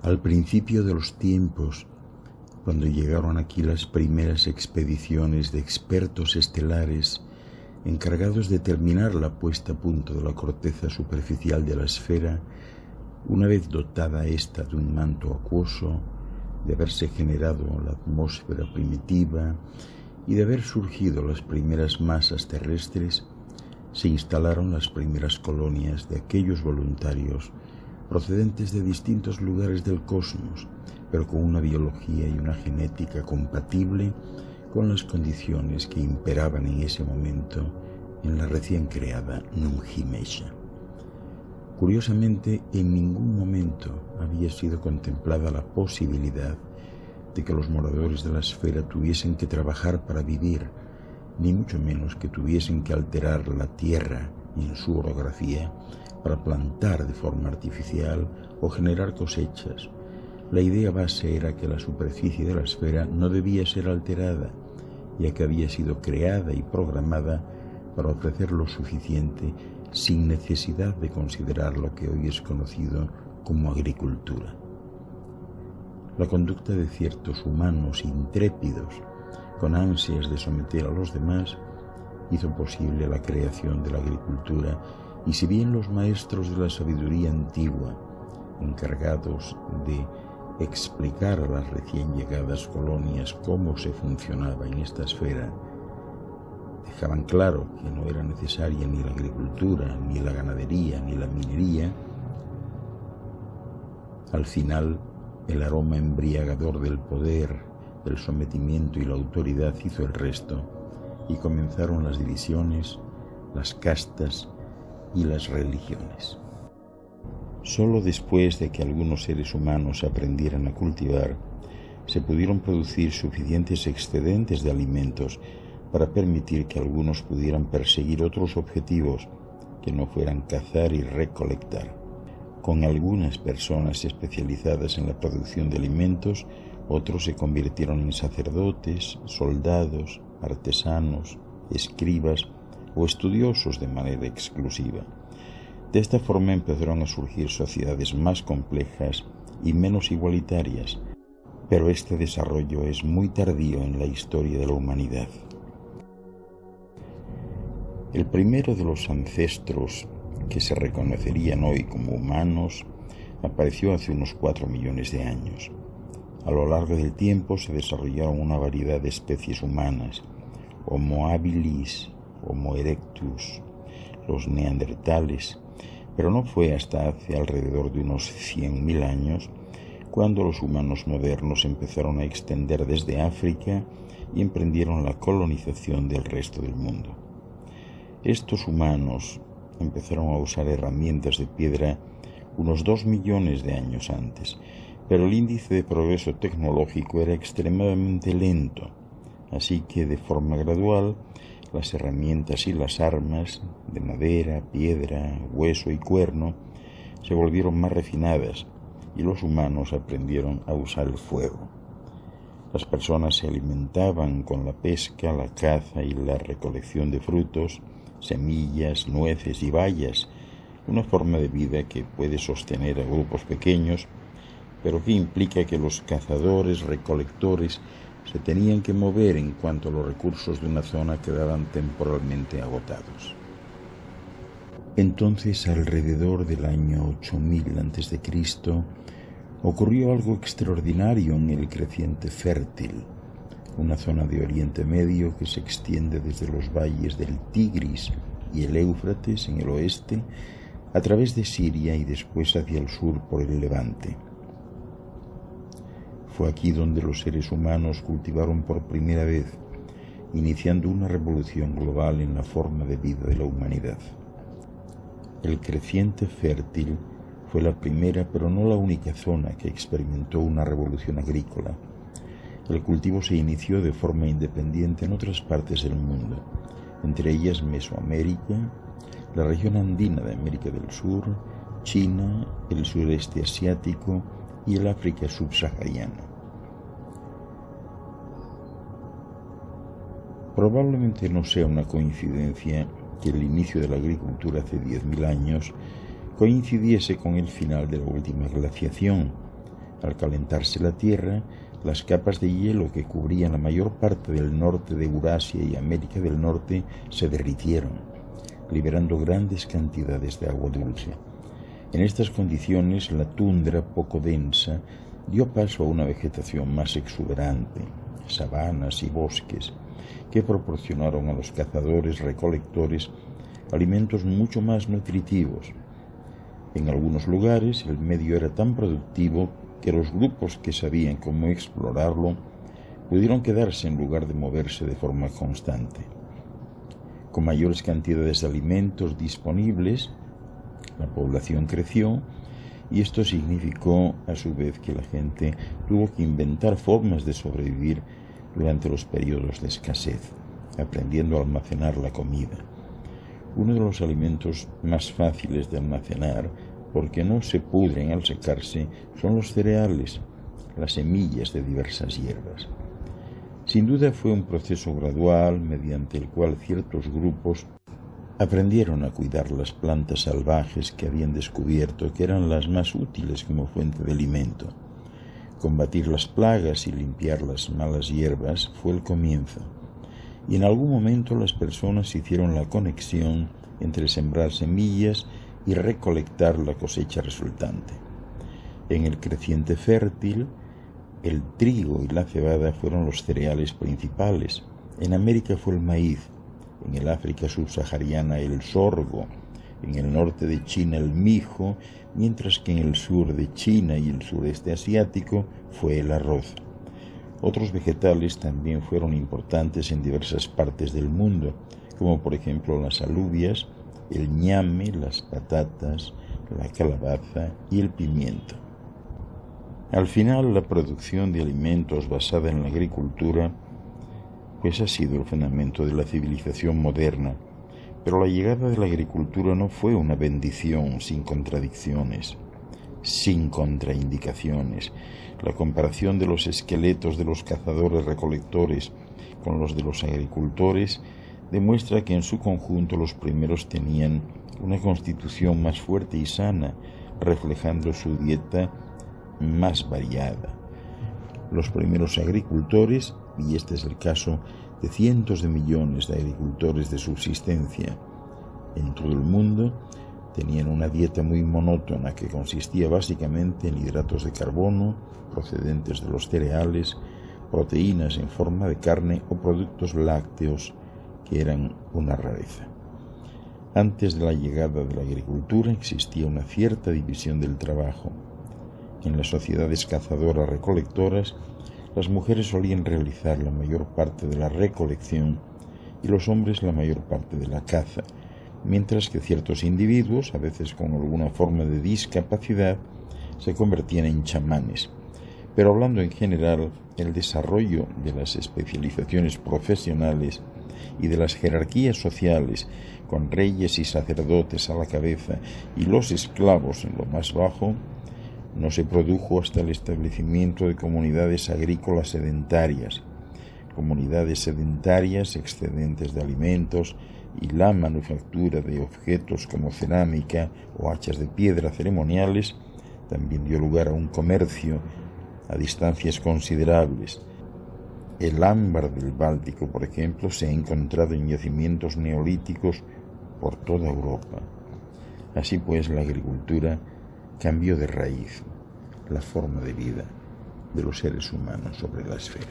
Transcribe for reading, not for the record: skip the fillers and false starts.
Al principio de los tiempos, cuando llegaron aquí las primeras expediciones de expertos estelares encargados de terminar la puesta a punto de la corteza superficial de la esfera, una vez dotada ésta de un manto acuoso, de haberse generado la atmósfera primitiva y de haber surgido las primeras masas terrestres, se instalaron las primeras colonias de aquellos voluntarios procedentes de distintos lugares del cosmos, pero con una biología y una genética compatible con las condiciones que imperaban en ese momento en la recién creada Nungi Mesha. Curiosamente, en ningún momento había sido contemplada la posibilidad de que los moradores de la esfera tuviesen que trabajar para vivir, ni mucho menos que tuviesen que alterar la tierra en su orografía para plantar de forma artificial o generar cosechas. La idea base era que la superficie de la esfera no debía ser alterada, ya que había sido creada y programada para ofrecer lo suficiente sin necesidad de considerar lo que hoy es conocido como agricultura. La conducta de ciertos humanos intrépidos, con ansias de someter a los demás, hizo posible la creación de la agricultura, y si bien los maestros de la sabiduría antigua, encargados de explicar a las recién llegadas colonias cómo se funcionaba en esta esfera, dejaban claro que no era necesaria ni la agricultura, ni la ganadería, ni la minería, al final el aroma embriagador del poder, del sometimiento y la autoridad hizo el resto, y comenzaron las divisiones, las castas y las religiones. Solo después de que algunos seres humanos aprendieran a cultivar, se pudieron producir suficientes excedentes de alimentos para permitir que algunos pudieran perseguir otros objetivos que no fueran cazar y recolectar. Con algunas personas especializadas en la producción de alimentos, otros se convirtieron en sacerdotes, soldados, artesanos, escribas o estudiosos de manera exclusiva. De esta forma empezaron a surgir sociedades más complejas y menos igualitarias, pero este desarrollo es muy tardío en la historia de la humanidad. El primero de los ancestros que se reconocerían hoy como humanos apareció hace unos 4 millones de años. A lo largo del tiempo se desarrollaron una variedad de especies humanas: Homo habilis, Homo erectus, los neandertales, pero no fue hasta hace alrededor de unos 100.000 años cuando los humanos modernos empezaron a extender desde África y emprendieron la colonización del resto del mundo. Estos humanos empezaron a usar herramientas de piedra unos 2 millones de años antes, pero el índice de progreso tecnológico era extremadamente lento, así que de forma gradual las herramientas y las armas de madera, piedra, hueso y cuerno se volvieron más refinadas y los humanos aprendieron a usar el fuego. Las personas se alimentaban con la pesca, la caza y la recolección de frutos, semillas, nueces y bayas, una forma de vida que puede sostener a grupos pequeños, pero que implica que los cazadores, recolectores, se tenían que mover en cuanto los recursos de una zona quedaban temporalmente agotados. Entonces, alrededor del año 8000 a.C., ocurrió algo extraordinario en el creciente fértil, una zona de Oriente Medio que se extiende desde los valles del Tigris y el Éufrates en el oeste, a través de Siria y después hacia el sur por el Levante. Fue aquí donde los seres humanos cultivaron por primera vez, iniciando una revolución global en la forma de vida de la humanidad. El creciente fértil fue la primera, pero no la única zona que experimentó una revolución agrícola. El cultivo se inició de forma independiente en otras partes del mundo, entre ellas Mesoamérica, la región andina de América del Sur, China, el sureste asiático y el África subsahariana. Probablemente no sea una coincidencia que el inicio de la agricultura hace 10.000 años coincidiese con el final de la última glaciación, Al calentarse la Tierra, las capas de hielo que cubrían la mayor parte del norte de Eurasia y América del Norte se derritieron, liberando grandes cantidades de agua dulce. En estas condiciones, la tundra poco densa dio paso a una vegetación más exuberante, sabanas y bosques, que proporcionaron a los cazadores-recolectores alimentos mucho más nutritivos. En algunos lugares el medio era tan productivo que los grupos que sabían cómo explorarlo pudieron quedarse en lugar de moverse de forma constante. Con mayores cantidades de alimentos disponibles, la población creció y esto significó a su vez que la gente tuvo que inventar formas de sobrevivir durante los periodos de escasez, aprendiendo a almacenar la comida. Uno de los alimentos más fáciles de almacenar, porque no se pudren al secarse, son los cereales, las semillas de diversas hierbas. Sin duda fue un proceso gradual mediante el cual ciertos grupos aprendieron a cuidar las plantas salvajes que habían descubierto que eran las más útiles como fuente de alimento. Combatir las plagas y limpiar las malas hierbas fue el comienzo, y en algún momento las personas hicieron la conexión entre sembrar semillas y recolectar la cosecha resultante. En el creciente fértil, el trigo y la cebada fueron los cereales principales. En América fue el maíz, en el África subsahariana el sorgo, en el norte de China el mijo, mientras que en el sur de China y el sureste asiático fue el arroz. Otros vegetales también fueron importantes en diversas partes del mundo, como por ejemplo las alubias, el ñame, las patatas, la calabaza y el pimiento. Al final, la producción de alimentos basada en la agricultura pues ha sido el fundamento de la civilización moderna, pero la llegada de la agricultura no fue una bendición sin contradicciones, sin contraindicaciones. La comparación de los esqueletos de los cazadores-recolectores con los de los agricultores demuestra que en su conjunto los primeros tenían una constitución más fuerte y sana, reflejando su dieta más variada. Los primeros agricultores, y este es el caso de cientos de millones de agricultores de subsistencia en todo el mundo, tenían una dieta muy monótona que consistía básicamente en hidratos de carbono procedentes de los cereales, proteínas en forma de carne o productos lácteos que eran una rareza. Antes de la llegada de la agricultura existía una cierta división del trabajo. En las sociedades cazadoras-recolectoras, las mujeres solían realizar la mayor parte de la recolección y los hombres la mayor parte de la caza, mientras que ciertos individuos, a veces con alguna forma de discapacidad, se convertían en chamanes. Pero hablando en general, el desarrollo de las especializaciones profesionales y de las jerarquías sociales, con reyes y sacerdotes a la cabeza y los esclavos en lo más bajo, no se produjo hasta el establecimiento de comunidades agrícolas sedentarias, excedentes de alimentos y la manufactura de objetos como cerámica o hachas de piedra ceremoniales. También dio lugar a un comercio a distancias considerables. El ámbar del Báltico, por ejemplo, se ha encontrado en yacimientos neolíticos por toda Europa. Así pues, la agricultura cambió de raíz la forma de vida de los seres humanos sobre la esfera.